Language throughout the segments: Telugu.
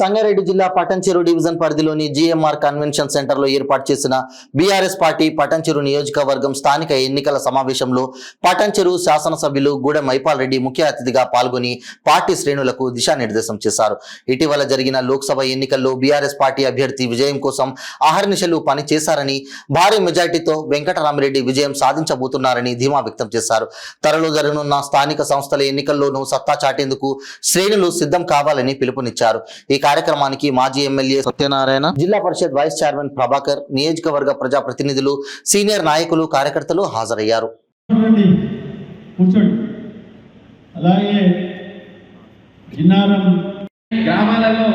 సంగారెడ్డి జిల్లా పటంచెరు డివిజన్ పరిధిలోని జిఎంఆర్ కన్వెన్షన్ సెంటర్లో ఏర్పాటు చేసిన బీఆర్ఎస్ పార్టీ పటంచెరు నియోజకవర్గం స్థానిక ఎన్నికల సమావేశంలో పటంచెరు శాసనసభ్యులు గూడెం మైపాల్ రెడ్డి ముఖ్య అతిథిగా పాల్గొని పార్టీ శ్రేణులకు దిశానిర్దేశం చేశారు. ఇటీవల జరిగిన లోక్సభ ఎన్నికల్లో బీఆర్ఎస్ పార్టీ అభ్యర్థి విజయం కోసం అహర్నిశలు పనిచేశారని, భారీ మెజార్టీతో వెంకటరామిరెడ్డి విజయం సాధించబోతున్నారని ధీమా వ్యక్తం చేశారు. త్వరలో జరగనున్న స్థానిక సంస్థల ఎన్నికల్లోనూ సత్తా చాటేందుకు శ్రేణులు సిద్ధం కావాలని పిలుపునిచ్చారు. ఈ కార్యక్రమానికి మాజీ ఎమ్మెల్యే సత్యనారాయణ, జిల్లా పరిషత్ వైస్ చైర్మన్ ప్రభాకర్, నియోజకవర్గ ప్రజాప్రతినిధులు, సీనియర్ నాయకులు, కార్యకర్తలు హాజరయ్యారు. గ్రామాలలో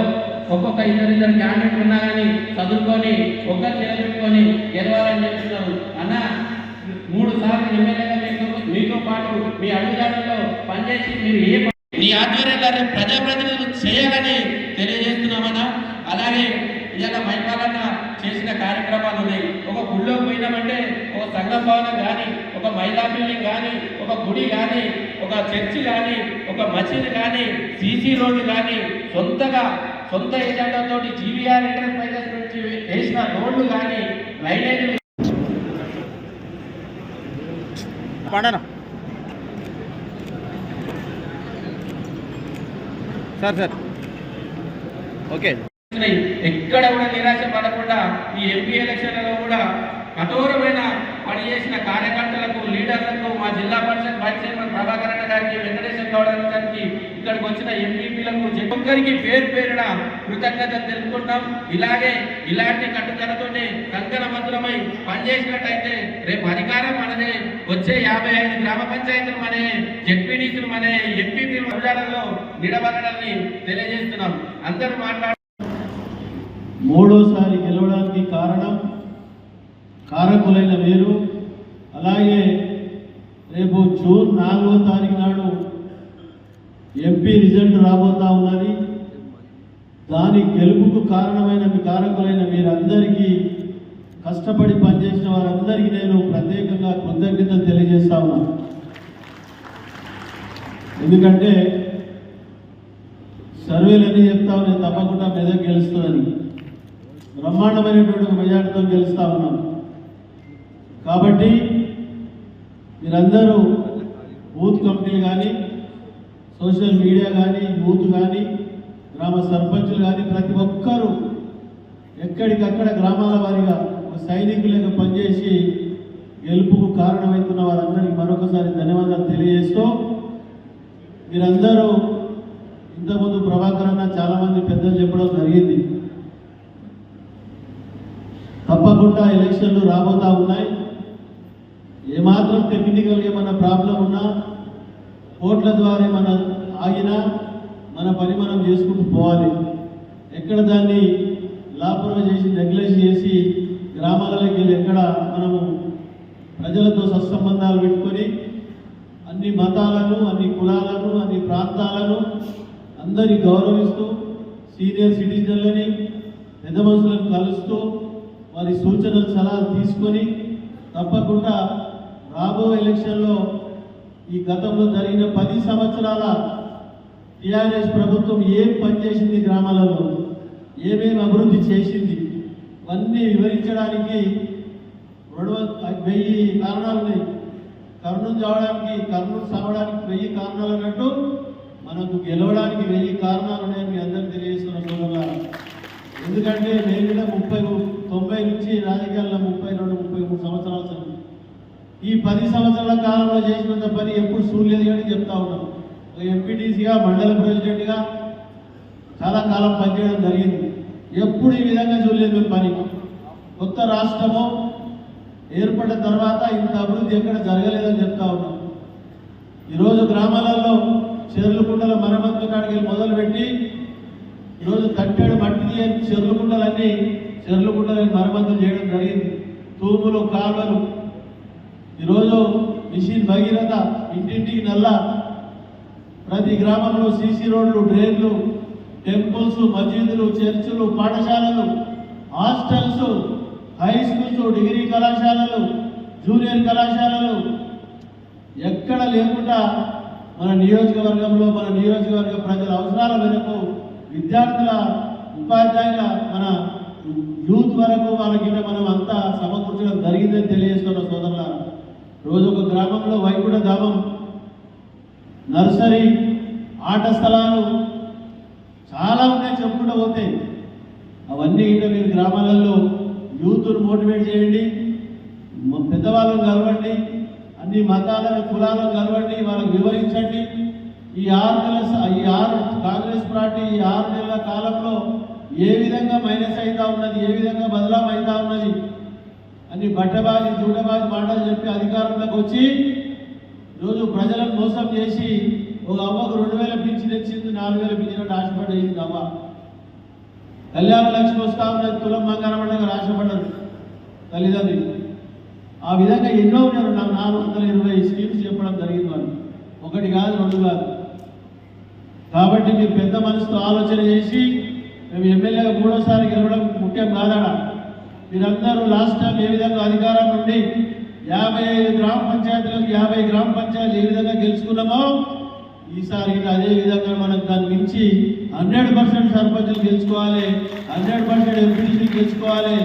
ఒక్కొక్క ఇద్దరు క్యాండిడేట్ ఉన్నారని చదువుకొని ఒక్కరు నిలబెట్టుకొని గెలవాలని చెప్తున్నారు. అన్న 3 సార్లు ఎమ్మెల్యేగా మీతో పాటు మీ అడుగుజాడల్లో పనిచేసి మీరు మీ ఆధ్వర్యంలో ప్రజాప్రతినిధులు చేయాలని తెలియజేస్తున్నామన్నా. అలాగే ఇలా మైపాలన్న చేసిన కార్యక్రమాలు ఉన్నాయి. ఒక గుళ్ళోకి పోయినామంటే ఒక సంఘం భవనం కానీ, ఒక మహిళా బిల్డింగ్ కానీ, ఒక గుడి కానీ, ఒక చర్చి కానీ, ఒక మసీదు కానీ, సీసీ రోడ్డు కానీ, సొంత ఏజెండాతో జీవీఆర్ ఎంటర్ప్రైజెస్ నుంచి వేసిన రోడ్లు కానీ, డ్రైనేజీలు సార్ ఓకే, ఎక్కడ కూడా నిరాశ పడకుండా ఈ ఎంపీ ఎలక్షన్లలో కూడా కఠోరమైన పనిచేసిన కార్యకర్తలకు, లీడర్లకు, మా జిల్లా పరిషత్ వైస్ చైర్మన్ ప్రభాకర్ అన్న గారికి, వెంకటేశ్వర గౌడ గారికి, ఇక్కడికి వచ్చిన ఎంపీపీలకు ఒక్కరికి పేరు పేరున కృతజ్ఞతలు తెలుపుకుంటాం. ఇలాంటి కట్టుదలతోనే కంకణబద్ధమై పనిచేసినట్టయితే రేపు అధికారం మనదే, వచ్చే 55 గ్రామ పంచాయతీలు మనే, జెడ్పీడీసీలు మనే, ఎంపీపీలు ప్రజలలో నిలబడాలని తెలియజేస్తున్నాం. అందరూ మూడోసారి గెలవడానికి కారకులైన వీరు. అలాగే రేపు జూన్ 4వ తారీఖు నాడు ఎంపీ రిజల్ట్ రాబోతా ఉన్నది. దాని గెలుపుకు కారకులైన మీరందరికీ, కష్టపడి పనిచేసిన వారందరికీ నేను ప్రత్యేకంగా కృతజ్ఞతలు తెలియజేస్తా ఉన్నాను. ఎందుకంటే సర్వేలన్నీ చెప్తా ఉన్నాయి తప్పకుండా మెదక్ గెలుస్తుందని. బ్రహ్మాండమైనటువంటి మెజార్టీతో గెలుస్తా ఉన్నాం. కాబట్టి మీరందరూ బూత్ కమిటీలు కానీ, సోషల్ మీడియా కానీ, యూత్ కానీ, గ్రామ సర్పంచులు కానీ, ప్రతి ఒక్కరూ ఎక్కడికక్కడ గ్రామాల వారీగా సైనికులుగా పనిచేసి గెలుపుకు కారణమవుతున్న వారందరికీ మరొకసారి ధన్యవాదాలు తెలియజేస్తూ, మీరందరూ ఇంతకుముందు ప్రభాకర్ అన్న చాలామంది పెద్దలు చెప్పడం జరిగింది. తప్పకుండా ఎలక్షన్లు రాబోతా ఉన్నాయి. ఏమాత్రం టెక్నికల్గా ఏమన్నా ప్రాబ్లం ఉన్నా, కోట్ల ద్వారా మన ఆగినా మన పని మనం చేసుకుంటూ పోవాలి. ఎక్కడ దాన్ని లాపరవ చేసి, నెగ్లెక్ట్ చేసి గ్రామాలలోకి వెళ్ళి ఎక్కడ మనము ప్రజలతో సత్సంబంధాలు పెట్టుకొని అన్ని మతాలను, అన్ని కులాలను, అన్ని ప్రాంతాలను అందరినీ గౌరవిస్తూ, సీనియర్ సిటిజన్లని, పెద్ద మనుషులను కలుస్తూ, వారి సూచనలు సలహాలు తీసుకొని తప్పకుండా రాబో ఎలక్షన్లో ఈ గతంలో జరిగిన 10 సంవత్సరాల టీఆర్ఎస్ ప్రభుత్వం ఏం పనిచేసింది, గ్రామాలలో ఏమేమి అభివృద్ధి చేసింది, ఇవన్నీ వివరించడానికి 1000 కారణాలు ఉన్నాయి. కర్నూలు సావడానికి 1000 కారణాలు అన్నట్టు మనకు గెలవడానికి 1000 కారణాలు ఉన్నాయని మీ అందరికీ తెలియజేస్తున్న సోదరులారా. ఎందుకంటే నేను కూడా 90 నుంచి రాజకీయాల్లో 32-33 సంవత్సరాలు చదివి ఈ 10 సంవత్సరాల కాలంలో చేసినంత పని ఎప్పుడు చూడలేదు కానీ చెప్తా ఉన్నాం. ఒక ఎంపీటీసీగా, మండల ప్రెసిడెంట్గా చాలా కాలం పనిచేయడం జరిగింది. ఎప్పుడు ఈ విధంగా చూడలేదు పని. కొత్త రాష్ట్రము ఏర్పడిన తర్వాత ఇంత అభివృద్ధి ఎక్కడ జరగలేదని చెప్తా ఉన్నాం. ఈరోజు గ్రామాలలో చెర్లు కుంటల మరమ్మతుల కాడికి మొదలుపెట్టి ఈరోజు తట్టేడు మట్టి చెర్లు కుంటలని మరమ్మతులు చేయడం జరిగింది. తూములు, కాలువలు, ఈరోజు మిషన్ భగీరథ, ఇంటింటికి నల్ల, ప్రతి గ్రామంలో సీసీ రోడ్లు, డ్రైన్లు, టెంపుల్స్, మసీదులు, చర్చిలు, పాఠశాలలు, హాస్టల్స్, హై స్కూల్స్, డిగ్రీ కళాశాలలు, జూనియర్ కళాశాలలు ఎక్కడ లేకుండా మన నియోజకవర్గంలో, మన నియోజకవర్గ ప్రజల అవసరాల మేరకు విద్యార్థుల ఉపాధ్యాయుల మన యూత్ వరకు వాళ్ళకి మనం అంతా సమకూర్చడం జరిగిందని తెలియజేస్తున్న సోదరులారా. రోజు ఒక గ్రామంలో వైకుంఠ ధామం, నర్సరీ, ఆట స్థలాలు చాలా ఉన్నాయి చెప్పుకుంటూ పోతే. అవన్నీ ఇంకా మీరు గ్రామాలలో యూత్ను మోటివేట్ చేయండి, పెద్దవాళ్ళని కలవండి, అన్ని మతాలను కులాలను కలవండి, వాళ్ళకి వివరించండి. ఈ 6 కాంగ్రెస్ పార్టీ ఈ 6 నెలల కాలంలో ఏ విధంగా మైనస్ అవుతా ఉన్నది, ఏ విధంగా బదలాం అవుతా ఉన్నది అన్ని బట్టబాజీ చూడబాజీ మాటలు చెప్పి అధికారంలోకి వచ్చి రోజు ప్రజలను మోసం చేసి ఒక అవ్వకు 2000 పింఛన్ తెచ్చింది, 4000 పింఛన్ ఆశపడేది అవ్వ. కళ్యాణ లక్ష్మి వస్తా ఉన్నది, తులం బంగారం అంటే ఆశపడ్డది తల్లిదండ్రులు. ఆ విధంగా ఎన్నో ఉన్నారు. 420 స్కీమ్స్ చెప్పడం జరిగింది వాళ్ళు, 1 కాదు 2 కాదు. కాబట్టి మీరు పెద్ద మనసుతో ఆలోచన చేసి మేము ఎమ్మెల్యేగా 3వసారి గెలవడం ముఖ్యం కాదాడా. మీరందరూ లాస్ట్ టైం ఏ విధంగా అధికారం నుండి 55 గ్రామ పంచాయతీలకు 50 గ్రామ పంచాయతీలు ఏ విధంగా గెలుచుకున్నామో ఈసారి అదే విధంగా మనకు దాన్ని మించి 100% సర్పంచులు గెలుచుకోవాలి, 100% ఎంపీటీసీలు గెలుచుకోవాలి,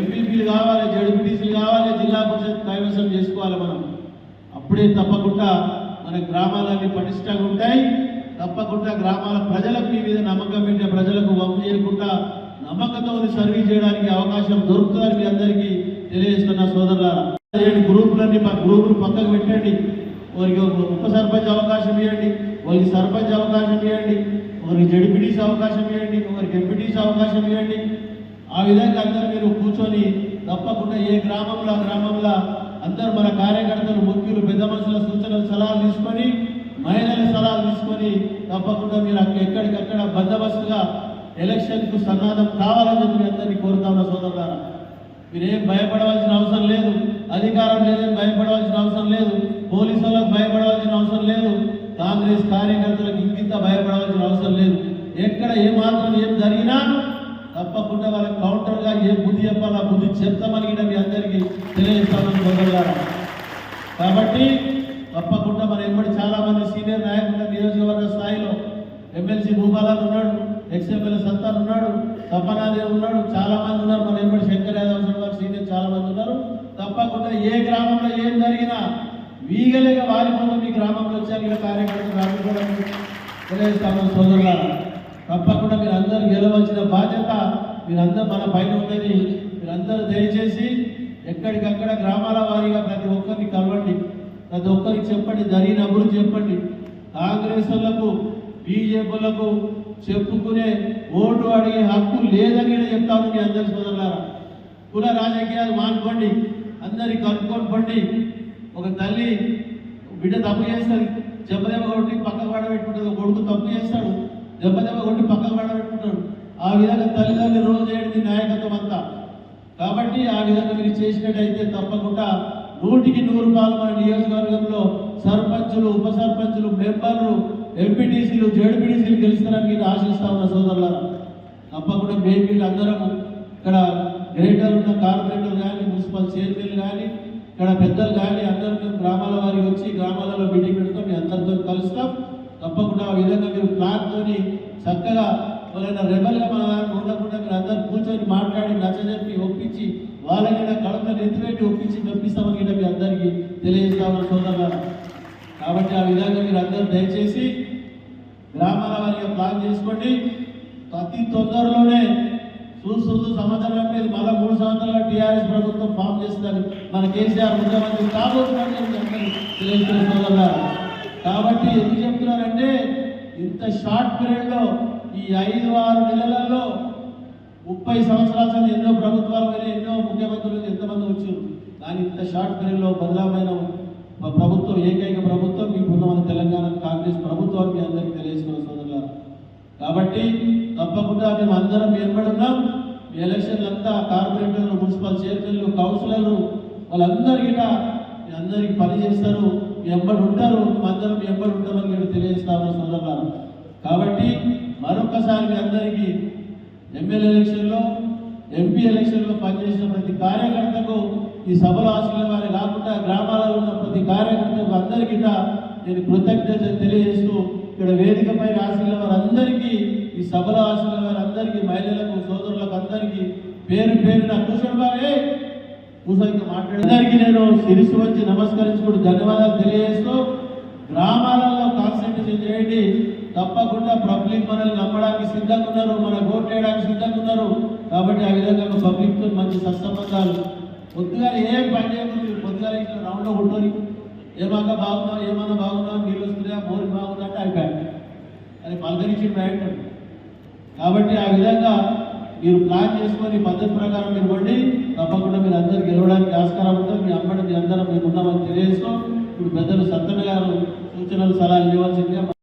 ఎంపీపీలు కావాలి, జడ్పీటీసీలు కావాలి, జిల్లా పరిషత్ కైవసం చేసుకోవాలి మనం. అప్పుడే తప్పకుండా మన గ్రామాలన్నీ పటిష్టంగా ఉంటాయి. తప్పకుండా గ్రామాల ప్రజలకు మీ మీద నమ్మకం పెట్టే ప్రజలకు వంపు చేయకుండా నమ్మకంతో సర్వీస్ చేయడానికి అవకాశం దొరుకుతుందని మీ అందరికీ తెలియజేస్తున్న సోదరులారా. గ్రూపులు పక్కకు పెట్టండి. వారికి ఉప సర్పంచ్ అవకాశం ఇవ్వండి, వారికి సర్పంచ్ అవకాశం ఇవ్వండి, ఒకరికి జడ్పీటీసీ అవకాశం ఇవ్వండి, ఒకరికి ఎంపీటీసీ అవకాశం ఇవ్వండి. ఆ విధంగా అందరూ మీరు కూర్చొని తప్పకుండా ఏ గ్రామంలో అందరూ మన కార్యకర్తలు, ముఖ్యులు, పెద్ద మనుషుల సూచనలు సలహాలు తీసుకొని, మహిళల సలహాలు తీసుకొని తప్పకుండా మీరు ఎక్కడికక్కడ బందోబస్తుగా ఎలక్షన్కు సన్నాహం కావాలని చెప్పి అందరినీ కోరుతా ఉన్న సోదరులారా. మీరేం భయపడవలసిన అవసరం లేదు, అధికారం లేదని భయపడవలసిన అవసరం లేదు, పోలీసు వాళ్ళకు భయపడవలసిన అవసరం లేదు, కాంగ్రెస్ కార్యకర్తలకు ఇంకింత భయపడవలసిన అవసరం లేదు. ఎక్కడ ఏమాత్రం ఏం జరిగినా తప్పకుండా వాళ్ళకి కౌంటర్గా ఏ బుద్ధి చెప్పాలా బుద్ధి చెప్తామని మీ అందరికీ తెలియజేస్తామని సోదరులారా. కాబట్టి తప్పకుండా మన ఎంబడి చాలా మంది సీనియర్ నాయకులు నియోజకవర్గ స్థాయిలో ఎమ్మెల్సీ భూపాలాలు ఉన్నాడు, ఎక్స్ఎమ్మెల్యే సత్తాన్ ఉన్నాడు, తప్పనాదేవ్ ఉన్నాడు, చాలా మంది ఉన్నారు. మన ఎంబడి శంకర్ యాదవ్ గారు సీనియర్ చాలా మంది ఉన్నారు. తప్పకుండా ఏ గ్రామంలో ఏం జరిగినా వీగలేక వారిపోతే మీ గ్రామంలో వచ్చారు ఇలా కార్యకర్తలు ఆడుకోవడం తెలియజేస్తామని సోదరులారా. తప్పకుండా మీరు అందరూ గెలవలసిన బాధ్యత మీరందరూ మన పైన ఉన్నది. మీరందరూ దయచేసి ఎక్కడికక్కడ గ్రామాల వారీగా ప్రతి ఒక్కరిని కలవండి, ప్రతి ఒక్కరికి చెప్పండి, జరిగిన అభివృద్ధి చెప్పండి. కాంగ్రెస్ వాళ్ళకు బీజేపీలకు చెప్పుకునే ఓటు అడిగే హక్కు లేదని చెప్తాను మీ అందరి సోదరులారా. కుల రాజకీయాలు మానుకోండి, అందరి కలుపుకొని పండి. ఒక తల్లి బిడ్డ తప్పు చేస్తుంది, దెబ్బ కొట్టి పక్కకు పడబెట్టుకుంటుంది. ఒక కొడుకు తప్పు చేస్తాడు, దెబ్బ కొట్టి పక్కకు పడబెట్టుకుంటాడు. ఆ విధంగా తల్లిదండ్రులు రోజు చేయడం నాయకత్వం అంతా. కాబట్టి ఆ విధంగా మీరు చేసినట్టయితే తప్పకుండా 100కి 100 మన నియోజకవర్గంలో సర్పంచులు, ఉప సర్పంచులు, మెంబర్లు, ఎంపీటీసీలు, జడ్పీటీసీలు గెలుస్తారని మీరు ఆశిస్తా ఉన్న సోదరులారా. తప్పకుండా మేము అందరం ఇక్కడ గ్రేటర్ ఉన్న కార్పొరేటర్ కానీ, మున్సిపల్ చైర్మన్ కానీ, ఇక్కడ పెద్దలు కానీ అందరూ మేము గ్రామాల వారికి వచ్చి గ్రామాలలో మీటింగ్ పెడతాం, మీ అందరితో కలుస్తాం. తప్పకుండా ఆ విధంగా మీరు ప్లాన్తోని చక్కగా ఎవరైనా రెబల్గా మన దాన్ని ఉండకుండా మీరు అందరూ కూర్చొని మాట్లాడి నచ్చజెప్పి ఒప్పించి వాళ్ళని కడుపులో ఎత్తిపెట్టి ఒప్పించి మెప్పిస్తామని మీ అందరికీ తెలియజేస్తామని సోదరులారా. కాబట్టి ఆ విధంగా మీరు అందరూ దయచేసి గ్రామాల వారిగా ప్లాన్ చేసుకోండి. అతి తొందరలోనే చూస్తూ సంవత్సరం మీద మళ్ళీ 3 సంవత్సరాల టీఆర్ఎస్ ప్రభుత్వం ఫామ్ చేస్తారు. మన కేసీఆర్ ముఖ్యమంత్రి కాబోతున్నారని తెలియజేస్తున్న సోదరులారా. కాబట్టి ఎందుకు చెప్తున్నారంటే ఇంత షార్ట్ పీరియడ్లో ఈ 5-6 నెలలలో 30 సంవత్సరాల ఎన్నో ప్రభుత్వాలు కానీ ఎన్నో ముఖ్యమంత్రులు ఎంతమంది వచ్చారు. కానీ ఇంత షార్ట్ పీరియడ్లో బదలామైన ప్రభుత్వం, ఏకైక ప్రభుత్వం ఇప్పుడు మన తెలంగాణ కాంగ్రెస్ ప్రభుత్వానికి అందరికీ తెలియజేస్తున్న సోదరులారా. కాబట్టి తప్పకుండా మేము అందరం ఏర్పడున్నాం. మీ ఎలక్షన్లు అంతా కార్పొరేటర్లు, మున్సిపల్ చైర్మన్లు, కౌన్సిలర్లు వాళ్ళందరికీ మీ అందరికీ పని చేస్తారు, మీ ఎంబడి ఉంటారు. మేమందరం మీ ఎంబడి ఉంటామని నేను తెలియజేస్తామని సోదరులారా. కాబట్టి మరొకసారి మీ అందరికీ ఎమ్మెల్యే ఎలక్షన్లో, ఎంపీ ఎలక్షన్లో పనిచేసిన ప్రతి కార్యకర్తకు ఈ సభలో ఆశీల వారి కాకుండా గ్రామాలలో ఉన్న ప్రతి కార్యకర్తకు అందరికీ నేను కృతజ్ఞత తెలియజేస్తూ ఇక్కడ వేదికపై ఆశీల వారందరికీ, ఈ సభలో ఆశీల వారందరికీ మహిళలకు సోదరులకు అందరికీ పేరు పేరున కూర్చోవాలి కూర్చొని మాట్లాడడానికి నేను శిరస్సు వచ్చి నమస్కరించుకుంటూ ధన్యవాదాలు తెలియజేస్తూ గ్రామాలలో కాన్సన్ట్రేషన్ చేయండి. తప్పకుండా పబ్లిక్ మనల్ని నమ్మడానికి సిద్ధంగా ఉన్నారు, మన ఓట్ వేయడానికి సిద్ధంగా ఉన్నారు. కాబట్టి ఆ విధంగా పబ్లిక్తో మంచి సత్సంబంధాలు పొద్దుగా ఏం పని చేయకుండా మీరు పొద్దుగా ఇట్లా రౌండ్లో ఉంటుంది ఏమన్నా బాగున్నావు ఏమన్నా బాగున్నావు మీరు వస్తుందా బోర్ బాగుందంటే అయిపోయాడు అది పలకరించి బ్యాంక్. కాబట్టి ఆ విధంగా మీరు ప్లాన్ చేసుకొని పద్ధతి ప్రకారం మీరు వండి తప్పకుండా మీరు అందరు గెలవడానికి ఆస్కారం ఉంటుంది. మీ అమ్మడి మీ అందరం మేము ఉన్నామని తెలియజేస్తూ ఇప్పుడు పెద్దలు సత్తన్న గారు సూచనలు సలహాలు ఇవ్వాల్సిందిగా